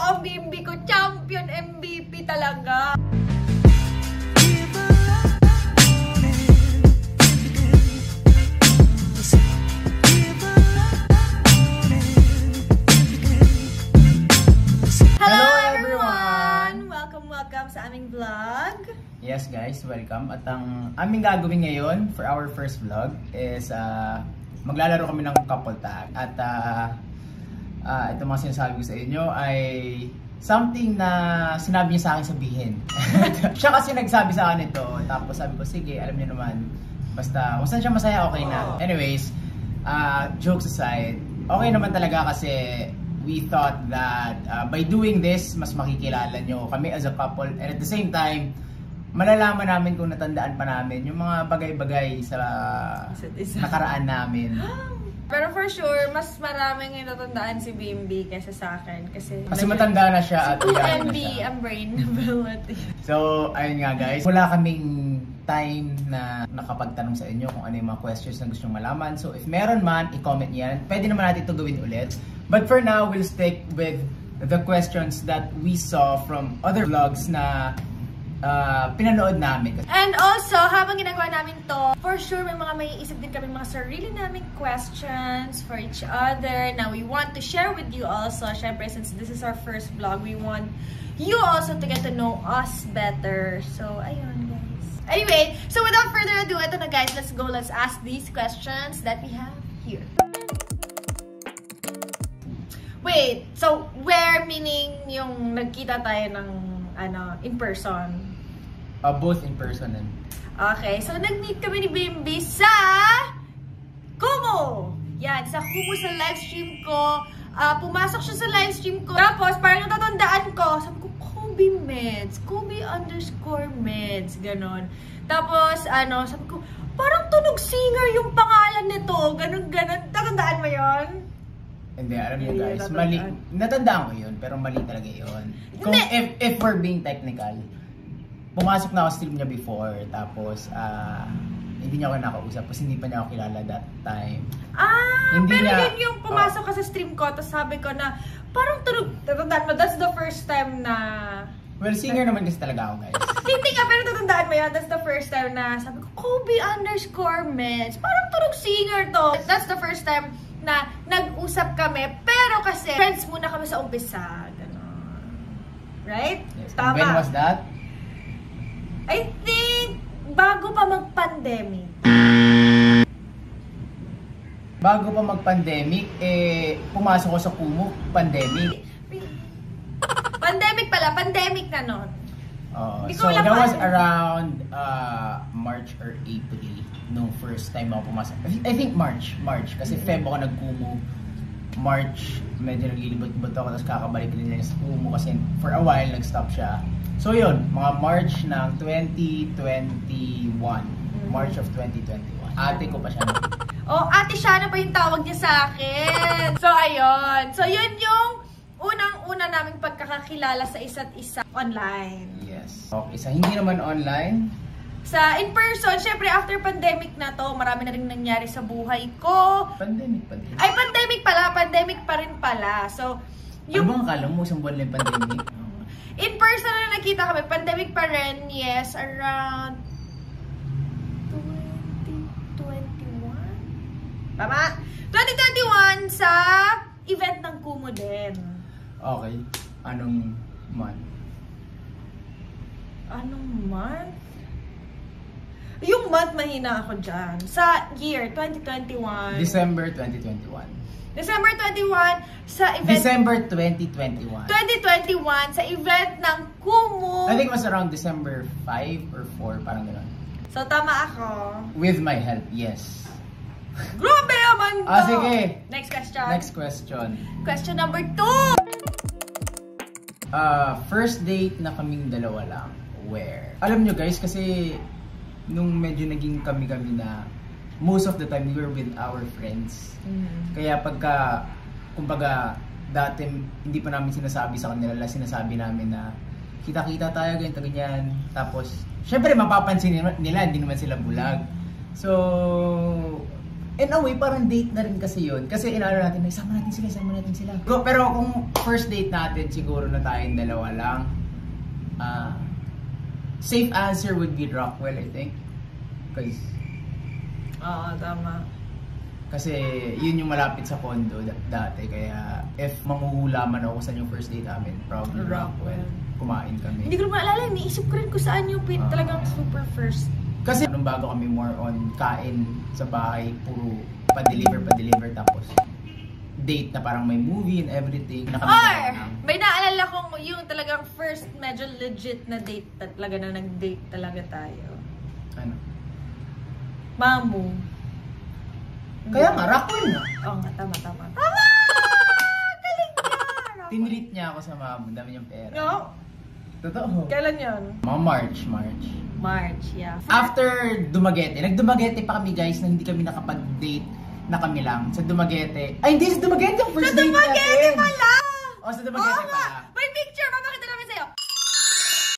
ang Bimbi ko. Champion MVP talaga. Hello everyone! Welcome sa aming vlog. Yes guys, welcome. At ang aming gagawin ngayon for our first vlog is maglalaro kami ng couple tag. At ito mga sinasabi ko sa inyo ay something na sinabi niya sa akin sabihin. Siya kasi nagsabi sa akin ito. Tapos sabi ko, sige, alam niyo naman, basta saan siya masaya, okay na. Anyways, jokes aside, okay naman talaga kasi we thought that by doing this, mas makikilala nyo kami as a couple. And at the same time, malalaman namin kung natandaan pa namin yung mga bagay-bagay sa nakaraan namin. Pero for sure, mas maraming yung natandaan si Bimbi kaysa sa akin. Kasi matanda na siya at MB ang brain ability. So, ayun nga guys. Wala kaming time na nakapagtanong sa inyo kung ano yung mga questions na gusto nyo malaman. So, if meron man, i-comment yan. Pwede naman natin ito gawin ulit. But for now, we'll stick with the questions that we saw from other vlogs na pinanood namin. And also, habang ginagawa namin to, for sure may mga maiisip din kami mga sarili naming questions for each other. Now, we want to share with you also. Syempre, since this is our first vlog, we want you also to get to know us better. So, ayun guys. Anyway, so without further ado, ito na guys, let's go. Let's ask these questions that we have here. Wait, so where meaning yung nagkita tayo ng in person? Both in person and... Okay, so nag-meet kami ni Bimbi sa Kumu! Yan, sa Kumu sa livestream ko. Pumasok siya sa livestream ko. Tapos, parang natatandaan ko, sabi ko, Kobe Meds, Kobe_Meds, ganon. Tapos, sabi ko, parang tunog singer yung pangalan nito, ganon. Tatandaan mo yon? Hindi, alam niyo guys, mali. Natandaan ko yun, pero mali talaga yun. Kung if we're being technical, pumasok na ako stream niya before, tapos hindi niya ako nakausap kasi hindi pa niya ako kilala that time. Hindi pero niya, yun yung pumasok ka sa stream ko, tapos sabi ko na, parang tunog, tatandaan mo, that's the first time na... Well, singer naman kasi talaga ako guys. Hindi ka, pero tatandaan mo yan, that's the first time na sabi ko, Kobe_Meds, parang tunog singer to. That's the first time na nag-usap kami, pero kasi friends muna kami sa umpisa. Ganon. Right? Yes. Tama. When was that? I think, bago pa mag-pandemic. Bago pa mag-pandemic, pumasok ko sa Kumu, pandemic. Pandemic na nun. So that was around March or April nung first time ako pumasok. I think March. Kasi Feb ako nag-Kumu. March, medyo nagilibot-libot ako, tapos kakabalik rin niya sa Kumu kasi for a while nag-stop siya. So yun, mga March ng 2021. March of 2021. Ate ko pa siya. Ate Shana pa yung tawag niya sa akin. So ayun. So yun yung unang-una naming pagkakakilala sa isa't isa online. Yes. Okay, sa hindi naman online. Sa in person, syempre after pandemic na to, marami na rin nangyari sa buhay ko. Pandemic. Ay, pandemic pa rin pala. So, yung... Ano bang akala mo isang buwan lang pandemic? In person na nakita kami, pandemic pa rin, yes, around 2021? Tama? 2021 sa event ng Kumu din. Okay. Anong month? Anong month? Yung month mahina ako dyan. Sa year, 2021. December 2021. December 21 sa event... December 2021. 2021 sa event ng Kumu. I think it was around December 5 or 4, parang gano'n. So, tama ako. With my help, yes. Grabe naman to! Sige. Next question. Next question. Question number 2. First date na kaming dalawa lang. Where? Alam nyo guys, kasi nung medyo naging kami-kami na most of the time we were with our friends. Kaya pagka, kumbaga, dati hindi pa namin sinasabi sa kanila, sinasabi namin na kita-kita tayo, ganyan. Tapos, syempre mapapansin nila, hindi naman sila bulag. So, in a way, parang date na rin kasi yun. Kasi inaano natin, isama natin sila. Pero kung first date natin, siguro na tayong dalawa lang. Safe answer would be Rockwell, I think. Oo, tama. Kasi yun yung malapit sa condo dati. Kaya if manghuhula man ako sa yung first date namin, probably Rockwell. Kumain kami. Hindi ko na maalala, niisip ko rin kung saan yung talagang super first. Kasi nung bago kami more on kain sa bahay, puro pa-deliver tapos date na parang may movie and everything. Or, may naalala kong yung talagang first medyo legit na date talaga na nag-date talaga tayo. Ano? Mamu. Kaya nga, Rockwell na. Oo nga, tama. Tama! Galing niya! Tinreat niya ako sa Mamu, dami niyang pera. No? Totoo. Kailan yun? Mga March, yeah. After Dumaguete, nag-Dumaguete pa kami guys na hindi kami nakapag-date na kami lang. Sa Dumaguete. Ay, hindi sa Dumaguete yung first date natin. Sa Dumaguete pala! O, sa Dumaguete pala. May picture, papakita namin sa'yo.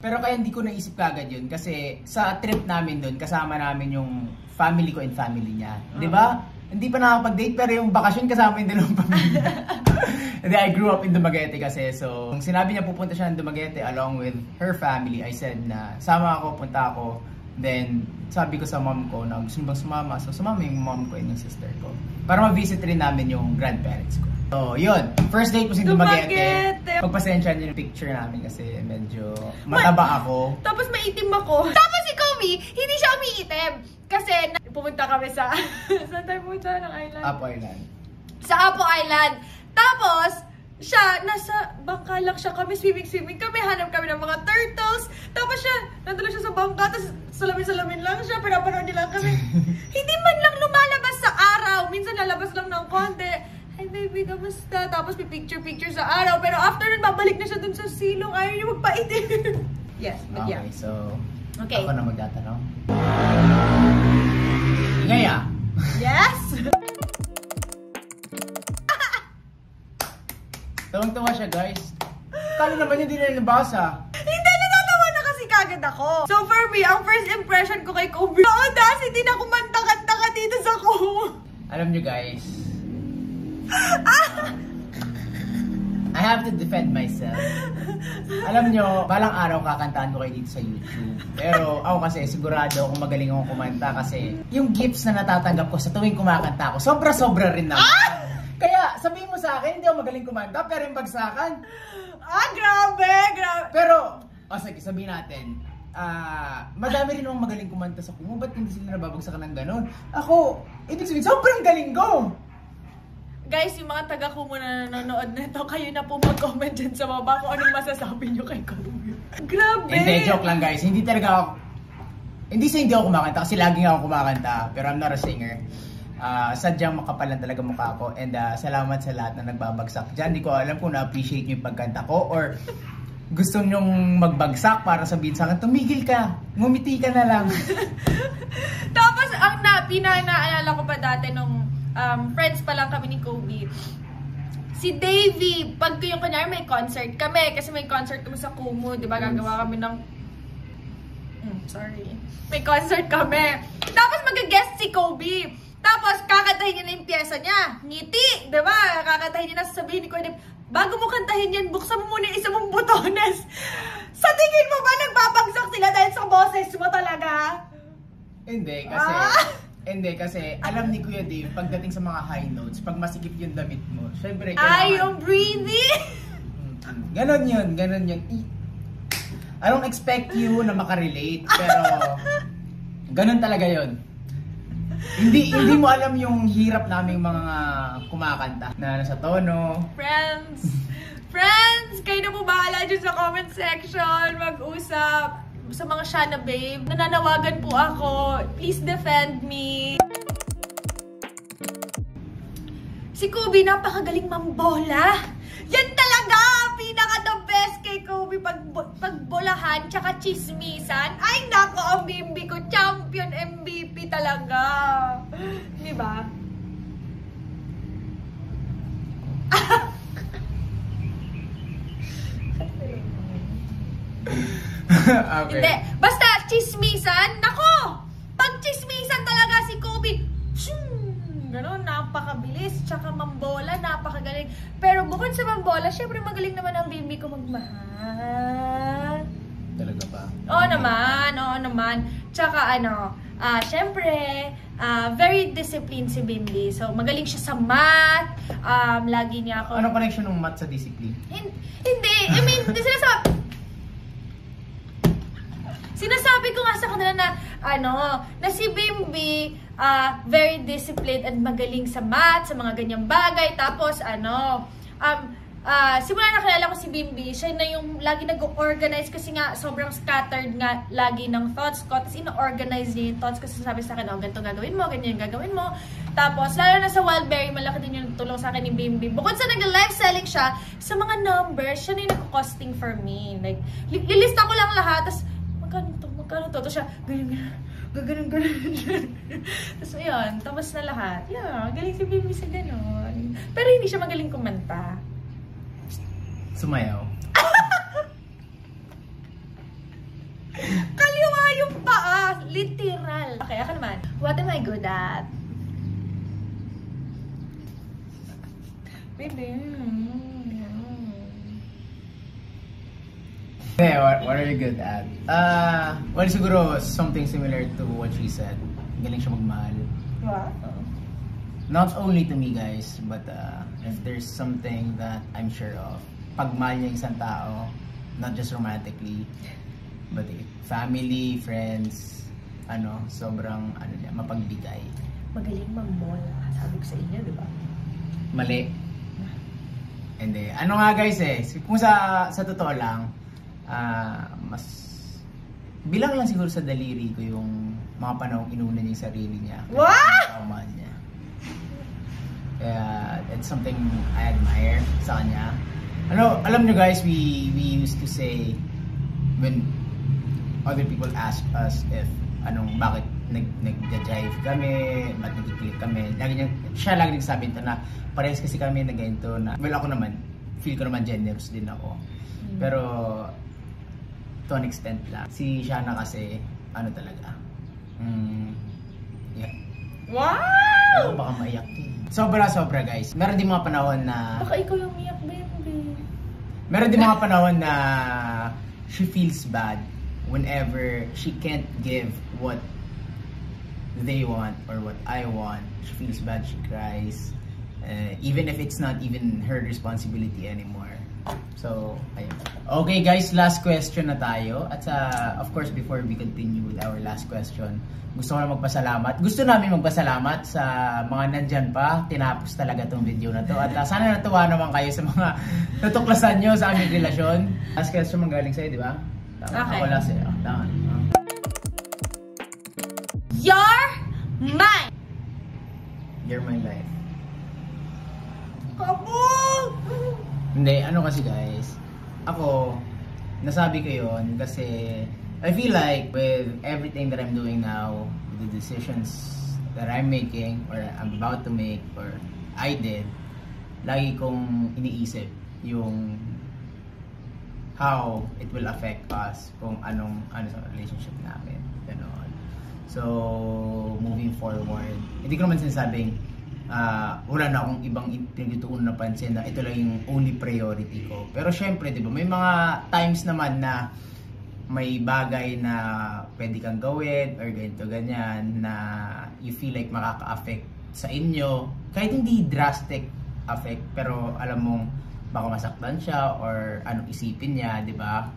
Pero kaya hindi ko naisip kagad yun kasi sa trip namin doon, kasama namin yung family ko and family niya. Di ba? Hindi pa nakapag-date pero yung bakasyon kasama yung dalawang pamilya. And then I grew up in Dumaguete kasi. So, kung sinabi niya pupunta siya ng Dumaguete along with her family, I said na sama ako, punta ako. Then, sabi ko sa mom ko na gusto bang sumama. So, sumama yung mom ko and yung sister ko. Para ma-visit rin namin yung grandparents ko. So, yun. First date ko si Dumaguete. Pagpasensya niyo yung picture namin kasi medyo mataba ako. Tapos maitim ako. Tapos si Kobe, hindi siya umiitim. Kasi pumunta kami sa... Saan tayo pumunta ng island? Apo Island. Sa Apo Island. Tapos, siya, nasa bangka lang siya kami, swimming kami, hanap kami ng mga turtles. Tapos siya, nandun lang siya sa bangka, tapos salamin lang siya, pinapanood niya lang kami. Hindi man lang lumalabas sa araw, minsan lalabas lang ng konti. Hi baby, kamusta? Tapos picture sa araw, pero after nun, babalik na siya dun sa silong, ayaw niya magpaitin. Yes, but yeah. Okay, so, okay. Ako na magtatanong. Ngaya. Yes! Tawang-tawa siya, guys. Kala naman hindi na nabasa. Hindi, natatawa na kasi kagad ako. So for me, ang first impression ko kay Kobe, audacity na kumanta-kanta ka dito sa ko. Alam nyo, guys. I have to defend myself. Alam nyo, balang araw kakantahan ko kayo dito sa YouTube. Pero ako kasi, sigurado akong magaling akong kumanta kasi yung gifts na natatanggap ko sa tuwing kumakanta ako, sobra-sobra rin naman. Kaya sabihin mo sa akin, hindi ako magaling kumanta, pero yung bagsakan. Grabe! Pero, sige, sabihin natin, madami rin akong magaling kumanta sa Kumu, ba't hindi sila nababagsakan ng ganon? Ako, ibig sabihin, sobrang galing ko! Guys, yung mga taga-Kumu na nanonood na ito, kayo na po mag-comment dyan sa baba kung anong masasabi nyo kay Kumu. Grabe! Hindi, joke lang guys, hindi talaga ako, hindi ako kumakanta kasi laging ako kumakanta, pero I'm not a singer. Sadyang makapal lang talaga mukha ko and salamat sa lahat na nagbabagsak dyan. Hindi ko alam kung na-appreciate nyo yung pagkanta ko or gusto nyong magbagsak para sabihin sa akin, tumigil ka, ngumiti ka na lang. Tapos ang pinaalala ko pa dati nung friends pa lang kami ni Kobe, si Davey, pag yung kanyari may concert kami, kasi may concert kami sa Kumu, di ba gagawa kami ng may concert kami. Tapos mag-guest si Kobe. Tapos, kakantahin niya na yung pyesa niya. Ngiti, diba? Kakantahin niya na, sasabihin ni Kuya Dip, bago mo kantahin yan, buksan mo muna yung isa mong butones. Sa tingin mo ba nagbabagsak sila dahil sa boses mo talaga? Hindi, kasi alam ni Kuya Dave, pagdating sa mga high notes, pag masikip yung damit mo, syempre kailangan... yung breathing! Ganon yun. I don't expect you na makarelate, pero ganon talaga yun. Hindi mo alam yung hirap naming mga kumakanta na nasa tono. Friends, kayo na po bahala dyan sa comment section, mag-usap. Sa mga Shana babe, nananawagan po ako, please defend me. Si Kobe, napakagaling mambola. Yan talaga, pinaka-the best kay Kobe pagbolahan, tsaka chismisan. Ay nako, ang bimbi ko, champion MVP talaga. Di ba? Okay. Hindi, basta chismisan, nako! Pag chismisan talaga si Kobe, gano'n, napakabilis, tsaka mambola, napakagaling. Pero bukod sa mambola, syempre magaling naman ang Bimbi ko magmahal. Talaga ba? Oo naman. Tsaka syempre, very disciplined si Bimbi. So, magaling siya sa math. Lagi niya ako... Anong connection ng math sa discipline? Hindi. I mean, sinasabi ko nga sa kanila na si Bimbi, very disciplined at magaling sa math, sa mga ganyang bagay. Tapos, simula nakilala ko si Bimbi, siya na yung lagi nag-organize kasi nga sobrang scattered nga lagi ng thoughts ko. Tapos ino-organize niya yung thoughts ko. Sabi sa akin, ganito gagawin mo, ganyan gagawin mo. Tapos, lalo na sa Wildberry, malaki din yung tulong sa akin ni Bimbi. Bukod sa nag-live selling siya, sa mga numbers, siya na yung nag-costing for me. Like, lilista ko lang lahat, tapos, magkano to? Tapos siya, ganyan. Tapos, ayun, tapos na lahat. Yeah, galing si Bimbi sa ganon. Pero hindi siya magaling kumanta. Sumayaw. Kaliwa yung paa. Literal. Okay, ako naman. What am I good at? Baby. Okay, what are you good at? Well, siguro something similar to what she said. Galing siya magmahal. Wow. Not only to me, guys, but if there's something that I'm sure of, pagmahal niya isang tao, not just romantically, but family, friends, sobrang, mapagbigay. Magaling mambola. Sabi ko sa inyo, di ba? Mali. Hindi. Nga guys kung sa totoo lang, mas bilang lang siguro sa daliri ko yung mga panahong inuna niya yung sarili niya. Wow! Mahal niya. Kaya, it's something I admire sa kanya. Alam nyo guys, we used to say when other people ask us if bakit nag-jive kami, bakit nag-click kami, siya lagi nagsasabi ito na parehas kasi kami na ganito na, well ako naman, feel ko naman generous din ako. Pero, to an extent lang. Si Shana kasi, talaga, yeah. Wow! Baka maiyak Sobra guys. Meron din mga panahon na... Baka ikaw yung miyak, baby. Meron din mga panahon na she feels bad whenever she can't give what they want or what I want. She feels bad, she cries. Even if it's not even her responsibility anymore. So, ayun. Okay guys, last question na tayo. At of course, before we continue with our last question, gusto ko na magpasalamat. Gusto namin magpasalamat sa mga nandyan pa. Tinapos talaga tong video na to. At sana natuwa naman kayo sa mga natuklasan nyo sa aming relasyon. Last question magaling sa'yo, di ba? Okay. Ako last sa'yo. Tama. You're mine! You're my life. Kabog! Hindi, kasi guys, ako, nasabi ko yun kasi I feel like with everything that I'm doing now, the decisions that I'm making or I'm about to make or I did, lagi kong iniisip yung how it will affect us kung ano sa relationship namin. Ganon. So, moving forward, hindi ko naman sinasabing wala na akong ibang pinagtutuunan na pansin na ito lang yung only priority ko. Pero syempre, di ba, may mga times naman na may bagay na pwede kang gawin or ganito ganyan na you feel like makaka-affect sa inyo. Kahit hindi drastic affect, pero alam mong baka masaktan siya or anong isipin niya, di ba?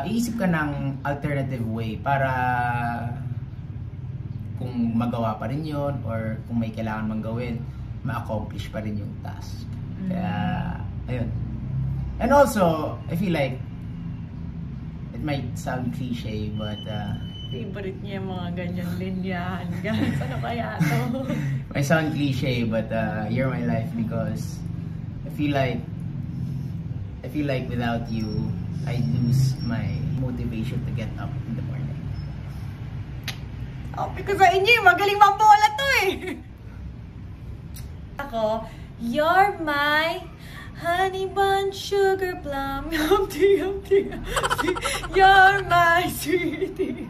Iisip ka ng alternative way para kung magawa pa rin yun or kung may kailangan mang gawin, ma-accomplish pa rin yung task. Kaya, ayun. And also, I feel like it might sound cliche, but favorite niya yung mga ganyan linyahan, guys. Ano kaya to? Might sound cliche, but you're my life because I feel like without you, I lose my motivation to get up in the morning. Oh, because sa inyo, magaling mambola to eh. Ako, you're my honey bun sugar plum. Humpty, Humpty, Humpty. You're my sweetie.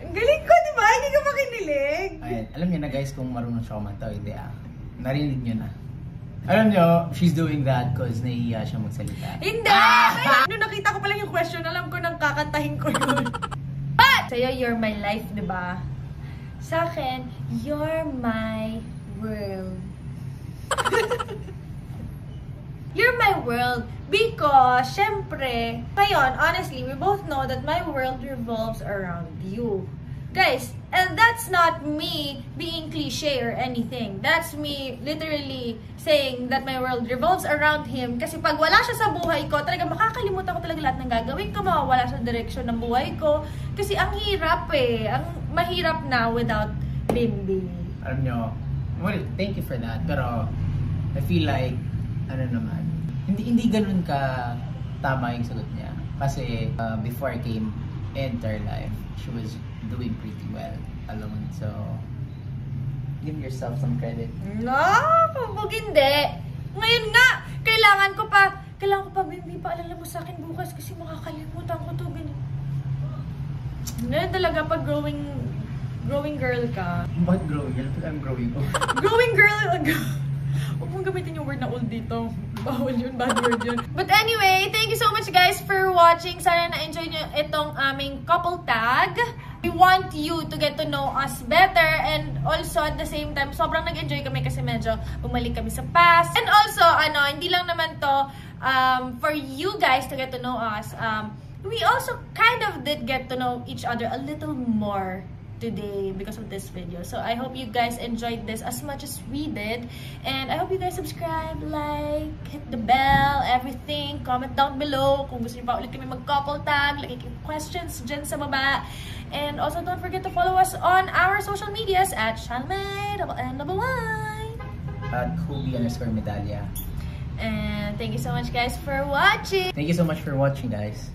Ang galing ko, di ba? Hindi ka makinilig? Ayan, alam niyo na guys kung marunong siya kumanta o hindi narinig niyo na. Alam niyo, she's doing that cause nahihiya siya magsalita. Hindi! Nung nakita ko pa lang yung question, alam ko nang kakantahin ko yun. But, sa'yo, you're my life, diba? Sa akin, you're my world. You're my world because, syempre, ngayon, honestly, we both know that my world revolves around you. Guys, and that's not me being cliche or anything. That's me literally saying that my world revolves around him. Kasi pag wala siya sa buhay ko, talaga makakalimutan ko talaga lahat ng gagawin ko, mawawala sa direksyon ng buhay ko. Kasi ang hirap ang mahirap na without Bimbi. Alam niyo, well, thank you for that. Pero, I feel like, hindi ganun ka tama yung sagot niya. Kasi, before I came into her life, she was doing pretty well alone. So, give yourself some credit. No, kapag hindi. Ngayon nga, kailangan ko pa, Bimbi, paalala mo sa akin bukas kasi makakalimutan ko to. Ngayon talaga pag growing girl ka. Bakit growing girl? I'm growing old. Growing girl, huwag mong gamitin yung word na old dito. Bawal yun, bad word yun. But anyway, thank you so much guys for watching. Sana na-enjoy nyo itong aming couple tag. We want you to get to know us better and also at the same time, sobrang nag-enjoy kami kasi medyo bumalik kami sa past. And also, hindi lang naman to for you guys to get to know us. We also kind of did get to know each other a little more today because of this video. So I hope you guys enjoyed this as much as we did. And I hope you guys subscribe, like, hit the bell, everything. Comment down below kung gusto niyo pa ulit kami mag-couple tag. Lagay kayo questions dyan sa baba. And also don't forget to follow us on our social medias at Shalmay, At Kobe_Medallia. And thank you so much guys for watching. Thank you so much for watching guys.